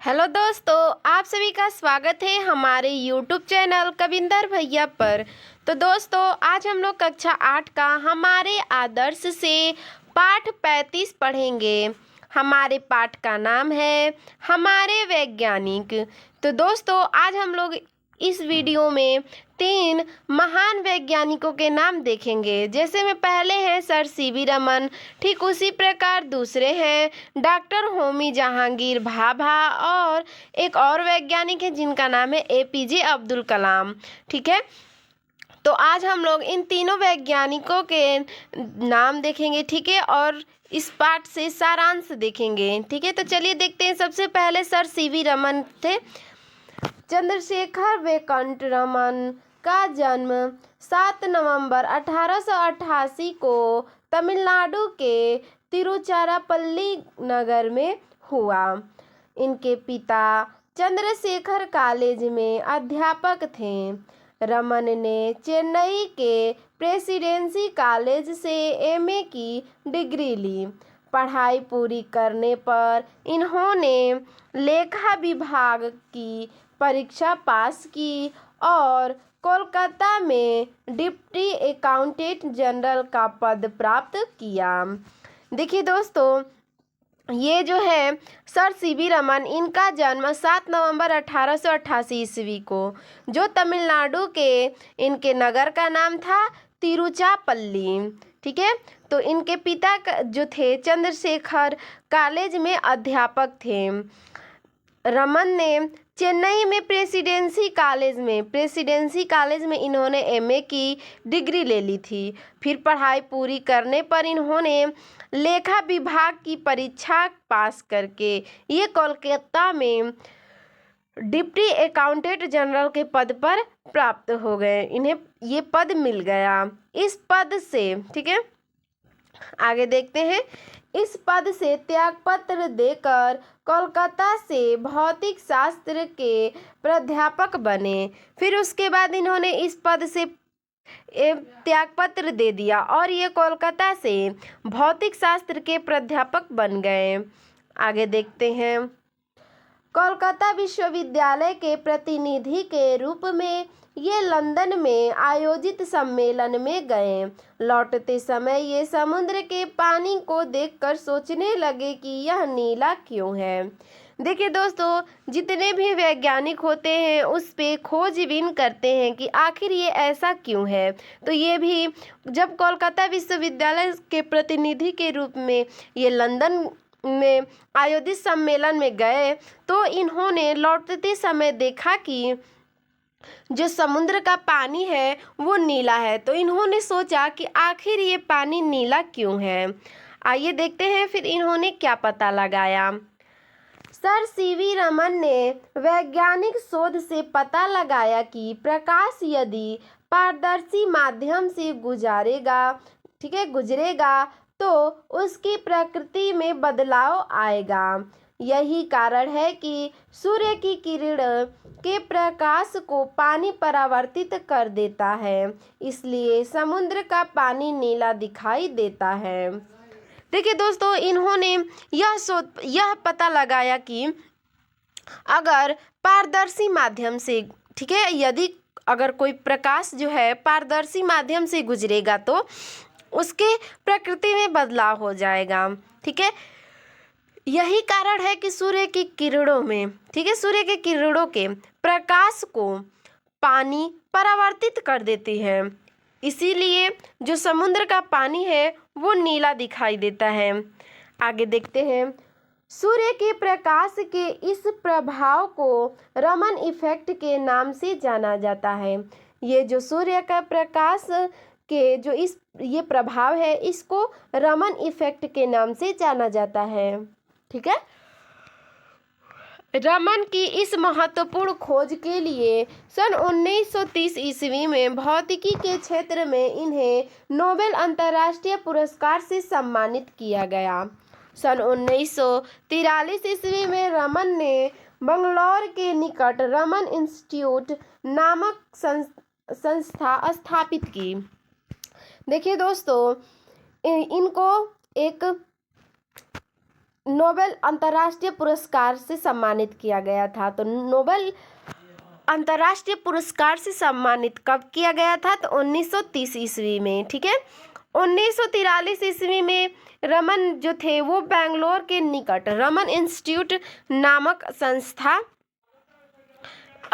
Hello दोस्तों, आप सभी का स्वागत है हमारे यूट्यूब चैनल कविंदर भैया पर। तो दोस्तों, आज हम लोग कक्षा 8 का हमारे आदर्श से पाठ 35 पढ़ेंगे। हमारे पाठ का नाम है हमारे वैज्ञानिक। तो दोस्तों, आज हम लोग इस वीडियो में 3 महान वैज्ञानिकों के नाम देखेंगे। जैसे में पहले हैं सर सीवी रमन, ठीक उसी प्रकार दूसरे हैं डॉक्टर होमी जहांगीर भाभा और एक और वैज्ञानिक है जिनका नाम है एपीजे अब्दुल कलाम। ठीक है, तो आज हम लोग इन तीनों वैज्ञानिकों के नाम देखेंगे। ठीक है, और इस पाठ से सारांश देखेंगे। ठीक है, तो चलिए देखते हैं। सबसे पहले सर सीवी रमन थे। चंद्रशेखर वेंकट रमन का जन्म 7 नवंबर 1888 को तमिलनाडु के तिरुचिरापल्ली नगर में हुआ। इनके पिता चंद्रशेखर कॉलेज में अध्यापक थे। रमन ने चेन्नई के प्रेसिडेंसी कॉलेज से एमए की डिग्री ली। पढ़ाई पूरी करने पर इन्होंने लेखा विभाग की परीक्षा पास की और कोलकाता में डिप्टी अकाउंटेंट जनरल का पद प्राप्त किया। देखिए दोस्तों, ये जो है सर सीवी रमन, इनका जन्म 7 नवंबर 1888 ईस्वी को, जो तमिलनाडु के इनके नगर का नाम था तिरुचिरापल्ली। ठीक है, तो इनके पिता जो थे चंद्रशेखर कॉलेज में अध्यापक थे। रमन ने चेन्नई में प्रेसिडेंसी कॉलेज में इन्होंने एमए की डिग्री ले ली थी। फिर पढ़ाई पूरी करने पर इन्होंने लेखा विभाग की परीक्षा पास करके ये कोलकाता में डिप्टी अकाउंटेंट जनरल के पद पर प्राप्त हो गए। इन्हें ये पद मिल गया इस पद से। ठीक है, आगे देखते हैं। इस पद से त्यागपत्र देकर कोलकाता से भौतिक शास्त्र के प्राध्यापक बने। फिर उसके बाद इन्होंने इस पद से त्यागपत्र दे दिया और ये कोलकाता से भौतिक शास्त्र के प्राध्यापक बन गए। आगे देखते हैं। कोलकाता विश्वविद्यालय के प्रतिनिधि के रूप में ये लंदन में आयोजित सम्मेलन में गए। लौटते समय ये समुद्र के पानी को देखकर सोचने लगे कि यह नीला क्यों है। देखिए दोस्तों, जितने भी वैज्ञानिक होते हैं उस पे खोजबीन करते हैं कि आखिर ये ऐसा क्यों है। तो ये भी जब कोलकाता विश्वविद्यालय के प्रतिनिधि के रूप में ये लंदन में आयोजित सम्मेलन में गए, तो इन्होंने लौटते समय देखा कि जो समुद्र का पानी है वो नीला है। तो इन्होंने सोचा कि आखिर ये पानी नीला क्यों है। आइए देखते हैं फिर इन्होंने क्या पता लगाया। सर सीवी रमन ने वैज्ञानिक शोध से पता लगाया कि प्रकाश यदि पारदर्शी माध्यम से गुजरेगा तो उसकी प्रकृति में बदलाव आएगा। यही कारण है कि सूर्य की किरण के प्रकाश को पानी परावर्तित कर देता है, इसलिए समुद्र का पानी नीला दिखाई देता है। देखिए दोस्तों, इन्होंने यह पता लगाया कि अगर पारदर्शी माध्यम से, ठीक है, यदि अगर कोई प्रकाश जो है पारदर्शी माध्यम से गुजरेगा तो उसके प्रकृति में बदलाव हो जाएगा। ठीक है, यही कारण है कि सूर्य की किरणों में, ठीक है, सूर्य के किरणों के प्रकाश को पानी परावर्तित कर देती है, इसीलिए जो समुद्र का पानी है वो नीला दिखाई देता है। आगे देखते हैं। सूर्य के प्रकाश के इस प्रभाव को रमन इफेक्ट के नाम से जाना जाता है। ये जो सूर्य का प्रकाश के जो ये प्रभाव है, इसको रमन इफेक्ट के नाम से जाना जाता है। ठीक है, रमन की इस महत्वपूर्ण खोज के लिए सन 1930 ईस्वी में भौतिकी के क्षेत्र में इन्हें नोबेल अंतर्राष्ट्रीय पुरस्कार से सम्मानित किया गया। सन 1943 ईस्वी में रमन ने बंगलौर के निकट रमन इंस्टीट्यूट नामक संस्था स्थापित की। देखिए दोस्तों, इनको एक नोबेल अंतर्राष्ट्रीय पुरस्कार से सम्मानित किया गया था। तो नोबेल अंतर्राष्ट्रीय पुरस्कार से सम्मानित कब किया गया था? तो 1930 ईस्वी में। ठीक है, 1943 ईस्वी में रमन जो थे वो बेंगलोर के निकट रमन इंस्टीट्यूट नामक संस्था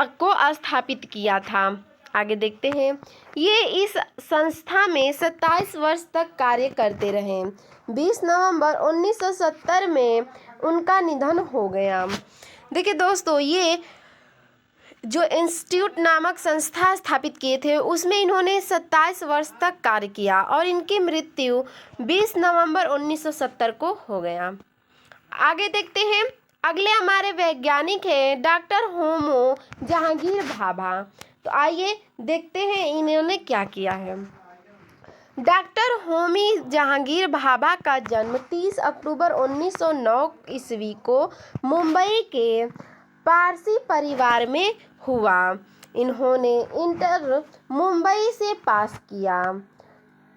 को स्थापित किया था। आगे देखते हैं, ये इस संस्था में 27 वर्ष तक कार्य करते रहे। 20 नवंबर 1970 में उनका निधन हो गया। देखिए दोस्तों, ये जो इंस्टीट्यूट नामक संस्था स्थापित किए थे उसमें इन्होंने 27 वर्ष तक कार्य किया और इनकी मृत्यु 20 नवंबर 1970 को हो गया। आगे देखते हैं, अगले हमारे वैज्ञानिक हैं डॉक्टर होमो जहांगीर भाभा। तो आइए देखते हैं इन्होंने क्या किया है। डॉक्टर होमी जहांगीर भाभा का जन्म 30 अक्टूबर 1909 ईस्वी को मुंबई के पारसी परिवार में हुआ। इन्होंने इंटर मुंबई से पास किया।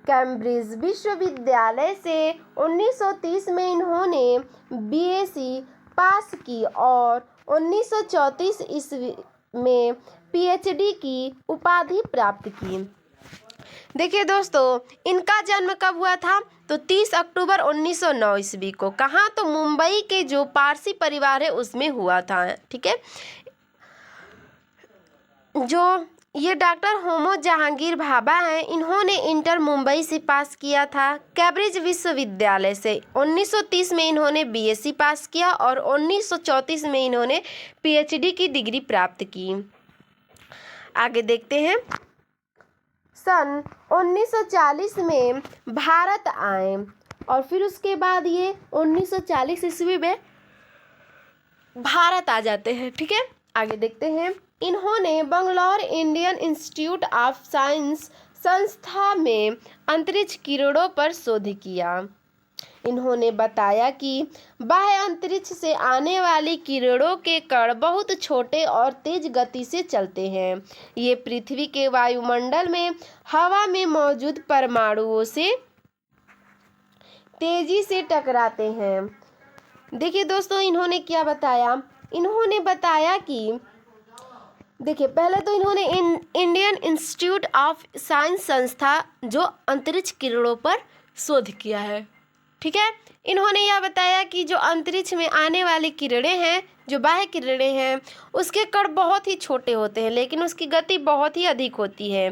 कैम्ब्रिज विश्वविद्यालय से 1930 में इन्होंने बीएससी पास की और 1934 ईस्वी में पीएचडी की उपाधि प्राप्त की। देखिए दोस्तों, इनका जन्म कब हुआ था? तो 30 अक्टूबर 1909 ईस्वी को। कहाँ? तो मुंबई के जो पारसी परिवार है उसमें हुआ था। ठीक है, जो ये डॉक्टर होमो जहांगीर भाभा हैं, इन्होंने इंटर मुंबई से पास किया था। कैम्ब्रिज विश्वविद्यालय से 1930 में इन्होंने बीएससी पास किया और 1934 में इन्होंने पीएचडी की डिग्री प्राप्त की। आगे देखते हैं, सन 1940 में भारत आए और फिर उसके बाद ये 1940 ईस्वी में भारत आ जाते हैं। ठीक है, आगे देखते हैं, इन्होंने Bangalore Indian institute of science संस्था में अंतरिक्ष किरणों पर शोध किया। इन्होंने बताया कि बाह्य अंतरिक्ष से आने वाली किरणों के कण बहुत छोटे और तेज गति से चलते हैं। ये पृथ्वी के वायुमंडल में हवा में मौजूद परमाणुओं से तेजी से टकराते हैं। देखिए दोस्तों, इन्होंने क्या बताया? इन्होंने बताया कि देखिए, पहले तो इन्होंने इंडियन इंस्टीट्यूट ऑफ साइंस संस्था जो अंतरिक्ष किरणों पर शोध किया है। ठीक है, इन्होंने यह बताया कि जो अंतरिक्ष में आने वाली किरणें हैं, जो बाह्य किरणें हैं, उसके कण बहुत ही छोटे होते हैं लेकिन उसकी गति बहुत ही अधिक होती है।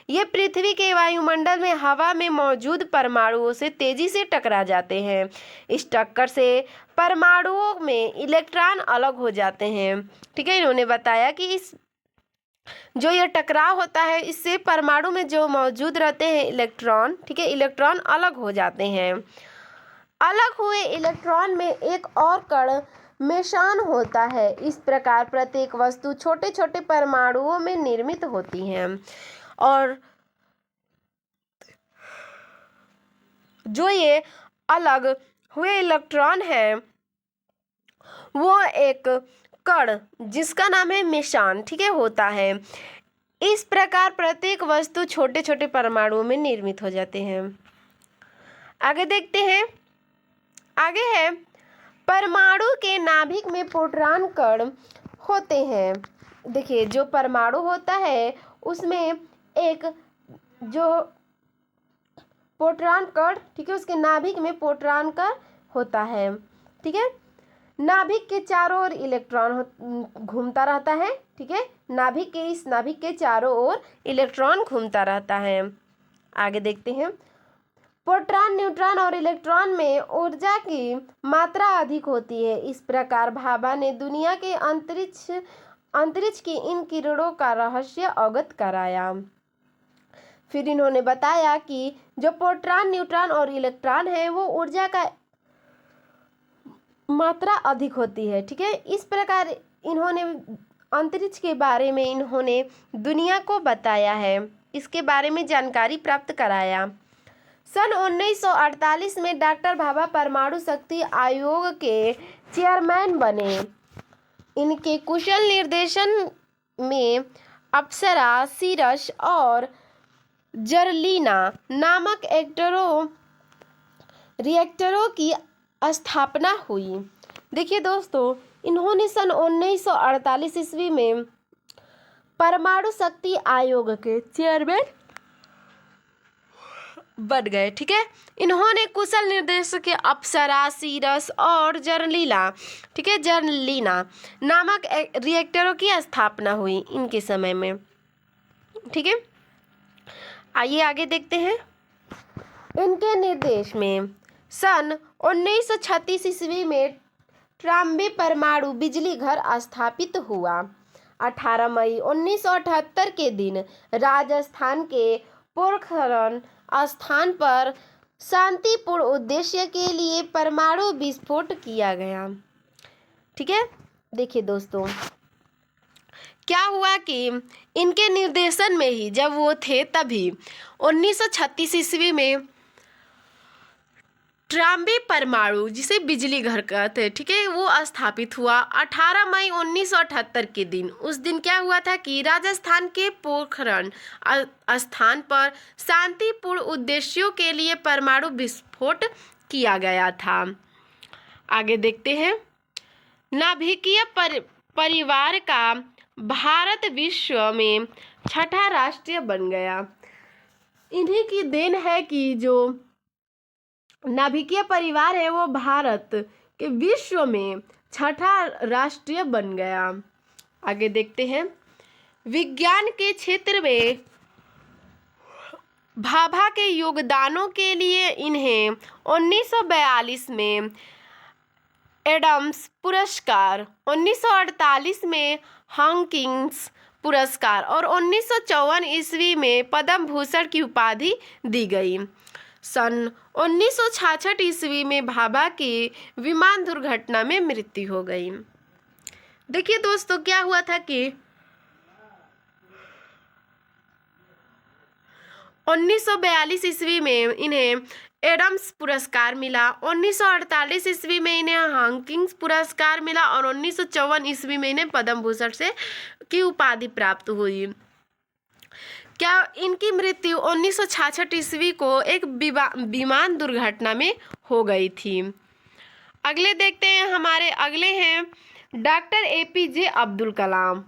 ये पृथ्वी के वायुमंडल में हवा में मौजूद परमाणुओं से तेजी से टकरा जाते हैं। इस टक्कर से परमाणुओं में इलेक्ट्रॉन अलग हो जाते हैं। ठीक है, इन्होंने बताया कि इस जो ये टकराव होता है इससे परमाणु में जो मौजूद रहते हैं इलेक्ट्रॉन, ठीक है, इलेक्ट्रॉन अलग हो जाते हैं। अलग हुए इलेक्ट्रॉन में एक और कण मेसान होता है। इस प्रकार प्रत्येक वस्तु छोटे छोटे परमाणुओं में निर्मित होती है और जो ये अलग हुए इलेक्ट्रॉन है वो एक कण जिसका नाम है मेसान, ठीक है, होता है। इस प्रकार प्रत्येक वस्तु छोटे छोटे परमाणुओं में निर्मित हो जाते हैं। आगे देखते हैं, आगे है परमाणु के नाभिक में प्रोटॉन कण होते हैं। देखिए, जो परमाणु होता है उसमें एक जो प्रोटॉन कण, ठीक है, उसके नाभिक में प्रोटॉन कण होता है। ठीक है, नाभिक के चारों ओर इलेक्ट्रॉन घूमता रहता है। ठीक है, इस नाभिक के चारों ओर इलेक्ट्रॉन घूमता रहता है। आगे देखते हैं, प्रोटॉन, न्यूट्रॉन और इलेक्ट्रॉन में ऊर्जा की मात्रा अधिक होती है। इस प्रकार भाभा ने दुनिया के अंतरिक्ष की इन किरणों का रहस्य अवगत कराया। फिर इन्होंने बताया कि जो प्रोटॉन, न्यूट्रॉन और इलेक्ट्रॉन है वो ऊर्जा का मात्रा अधिक होती है। ठीक है, इस प्रकार इन्होंने अंतरिक्ष के बारे में इन्होंने दुनिया को बताया है, इसके बारे में जानकारी प्राप्त कराया। सन 1948 में डॉक्टर भाभा परमाणु शक्ति आयोग के चेयरमैन बने। इनके कुशल निर्देशन में अप्सरा, सीरस और जर्लिना नामक रिएक्टरों की स्थापना हुई। देखिए दोस्तों, इन्होंने सन 1948 ईस्वी में परमाणु शक्ति आयोग के चेयरमैन बन गए। ठीक है, इन्होंने कुशल निर्देशक के अप्सरा, सीरस और जर्नलीना, ठीक है, जर्नलीना नामक रिएक्टरों की स्थापना हुई इनके समय में। ठीक है, आइए आगे देखते हैं। इनके निर्देश में सन 1936 ईस्वी में ट्राम्बे परमाणु बिजली घर स्थापित हुआ। 18 मई 1978 के दिन राजस्थान के पोखरण स्थान पर शांतिपूर्ण उद्देश्य के लिए परमाणु विस्फोट किया गया। ठीक है, देखिए दोस्तों, क्या हुआ कि इनके निर्देशन में ही जब वो थे तभी 1936 ईस्वी में ट्राम्बे परमाणु, जिसे बिजली घर कहते हैं, ठीक है, वो स्थापित हुआ 18 मई 1978 के दिन। उस दिन क्या हुआ था कि राजस्थान के पोखरण स्थान पर शांतिपूर्ण उद्देश्यों के लिए परमाणु विस्फोट किया गया था। आगे देखते हैं। नाभिकीय परिवार का भारत विश्व में छठा राष्ट्र बन गया। इन्हीं की देन है कि जो नाभिकीय परिवार है वो भारत के विश्व में छठा राष्ट्रीय बन गया। आगे देखते हैं। विज्ञान के क्षेत्र में भाभा के योगदानों के लिए इन्हें 1942 में एडम्स पुरस्कार, 1948 में हॉकिंस पुरस्कार और 1954 ईस्वी में पद्म भूषण की उपाधि दी गई। सन 1966 ईस्वी में भाभा की विमान दुर्घटना में मृत्यु हो गई। देखिए दोस्तों, क्या हुआ था कि 1942 ईस्वी में इन्हें एडम्स पुरस्कार मिला, 1948 ईस्वी में इन्हें हॉकिंस पुरस्कार मिला और 1954 ईस्वी में इन्हें पद्म भूषण से की उपाधि प्राप्त हुई। क्या इनकी मृत्यु 1966 ईस्वी को एक विमान दुर्घटना में हो गई थी। अगले देखते हैं, हमारे अगले हैं डॉक्टर APJ अब्दुल कलाम।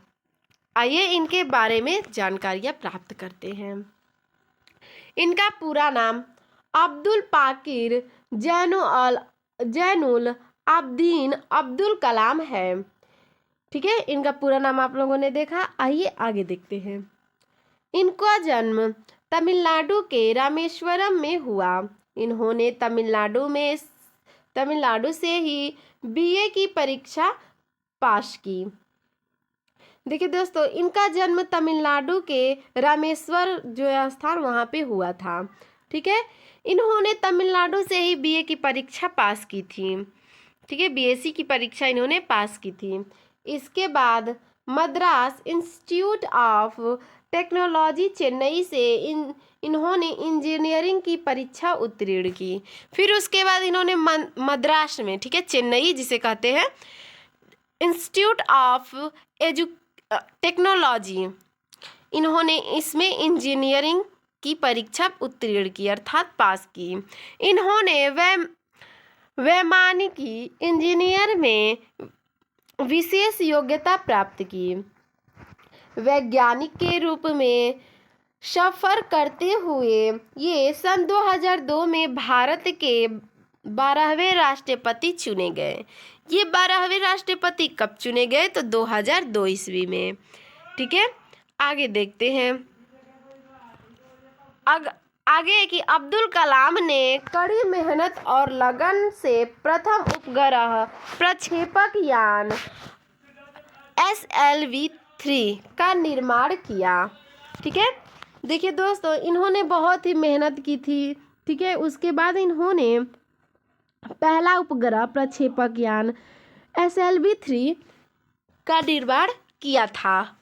आइए इनके बारे में जानकारियाँ प्राप्त करते हैं। इनका पूरा नाम अब्दुल पाकिर जैनुल आबदीन अब्दुल कलाम है। ठीक है, इनका पूरा नाम आप लोगों ने देखा। आइए आगे देखते हैं। इनका जन्म तमिलनाडु के रामेश्वरम में हुआ। इन्होंने तमिलनाडु से ही BA की परीक्षा पास की। देखिए दोस्तों, इनका जन्म तमिलनाडु के रामेश्वर जो स्थान वहाँ पे हुआ था। ठीक है, इन्होंने तमिलनाडु से ही BA की परीक्षा पास की थी। ठीक है, BSc की परीक्षा इन्होंने पास की थी। इसके बाद Madras institute of technology Chennai से इन्होंने इंजीनियरिंग की परीक्षा उत्तीर्ण की। फिर उसके बाद इन्होंने मद्रास में, ठीक है, चेन्नई जिसे कहते हैं इंस्टीट्यूट ऑफ टेक्नोलॉजी, इन्होंने इसमें इंजीनियरिंग की परीक्षा उत्तीर्ण की अर्थात पास की। इन्होंने वैमानिकी इंजीनियर में विशेष योग्यता प्राप्त की। वैज्ञानिक के रूप में सफर करते हुए ये सन 2002 में भारत के 12वें राष्ट्रपति चुने गए। ये 12वें राष्ट्रपति कब चुने गए? तो 2002 ईस्वी में। ठीक है, आगे देखते हैं। आगे कि अब्दुल कलाम ने कड़ी मेहनत और लगन से प्रथम उपग्रह प्रक्षेपक यान SLV-3 का निर्माण किया। ठीक है, देखिए दोस्तों, इन्होंने बहुत ही मेहनत की थी। ठीक है, उसके बाद इन्होंने पहला उपग्रह प्रक्षेपक यान SLV-3 का निर्माण किया था।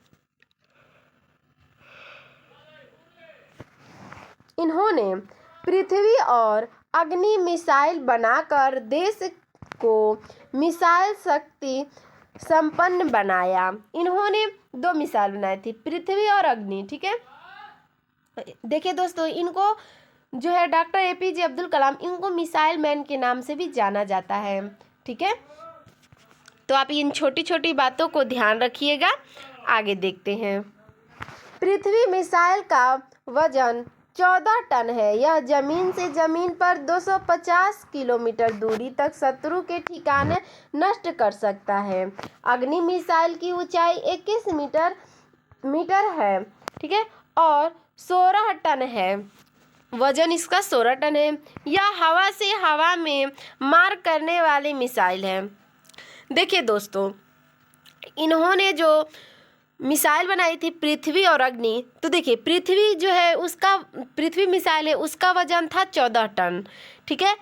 इन्होंने पृथ्वी और अग्नि मिसाइल बनाकर देश को मिसाइल शक्ति संपन्न बनाया। इन्होंने 2 मिसाइल बनाई थी, पृथ्वी और अग्नि। ठीक है, देखिए दोस्तों, इनको जो है डॉक्टर APJ अब्दुल कलाम, इनको मिसाइल मैन के नाम से भी जाना जाता है। ठीक है, तो आप इन छोटी छोटी बातों को ध्यान रखिएगा। आगे देखते हैं। पृथ्वी मिसाइल का वजन 14 टन है। यह जमीन से जमीन पर 250 किलोमीटर दूरी तक शत्रु के ठिकाने नष्ट कर सकता है। अग्नि मिसाइल की ऊंचाई 21 मीटर है। ठीक है, और 16 टन है। वजन इसका 16 टन है। यह हवा से हवा में मार करने वाली मिसाइल है। देखिए दोस्तों, इन्होंने जो मिसाइल बनाई थी पृथ्वी और अग्नि, तो देखिए पृथ्वी जो है उसका, पृथ्वी मिसाइल है उसका वजन था 14 टन। ठीक है,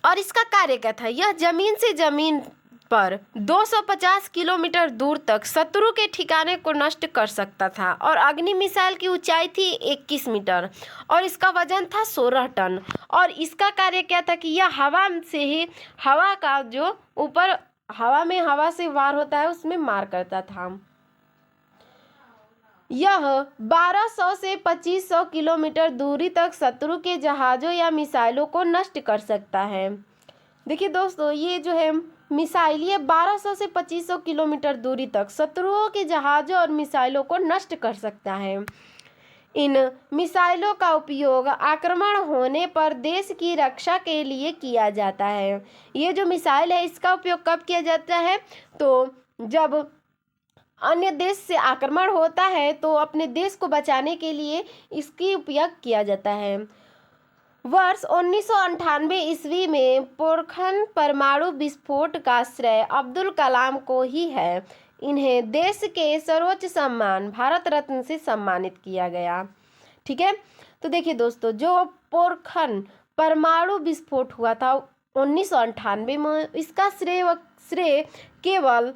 और इसका कार्य क्या था, यह जमीन से जमीन पर 250 किलोमीटर दूर तक शत्रु के ठिकाने को नष्ट कर सकता था। और अग्नि मिसाइल की ऊंचाई थी 21 मीटर और इसका वजन था 16 टन। और इसका कार्य क्या था कि यह हवा से ही, हवा का जो ऊपर हवा में हवा से वार होता है उसमें मार करता था। यह 1200 से 2500 किलोमीटर दूरी तक शत्रु के जहाज़ों या मिसाइलों को नष्ट कर सकता है। देखिए दोस्तों, ये जो है मिसाइल, ये 1200 से 2500 किलोमीटर दूरी तक शत्रुओं के जहाज़ों और मिसाइलों को नष्ट कर सकता है। इन मिसाइलों का उपयोग आक्रमण होने पर देश की रक्षा के लिए किया जाता है। ये जो मिसाइल है इसका उपयोग कब किया जाता है, तो जब अन्य देश से आक्रमण होता है तो अपने देश को बचाने के लिए इसकी उपयोग किया जाता है। वर्ष 1998 ईस्वी में पोखरण परमाणु विस्फोट का श्रेय अब्दुल कलाम को ही है। इन्हें देश के सर्वोच्च सम्मान भारत रत्न से सम्मानित किया गया। ठीक है, तो देखिए दोस्तों, जो पोखरण परमाणु विस्फोट हुआ था 1998 में, इसका श्रेय केवल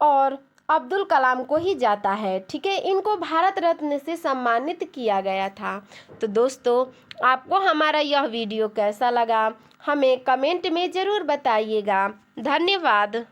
और अब्दुल कलाम को ही जाता है। ठीक है, इनको भारत रत्न से सम्मानित किया गया था। तो दोस्तों, आपको हमारा यह वीडियो कैसा लगा हमें कमेंट में ज़रूर बताइएगा। धन्यवाद।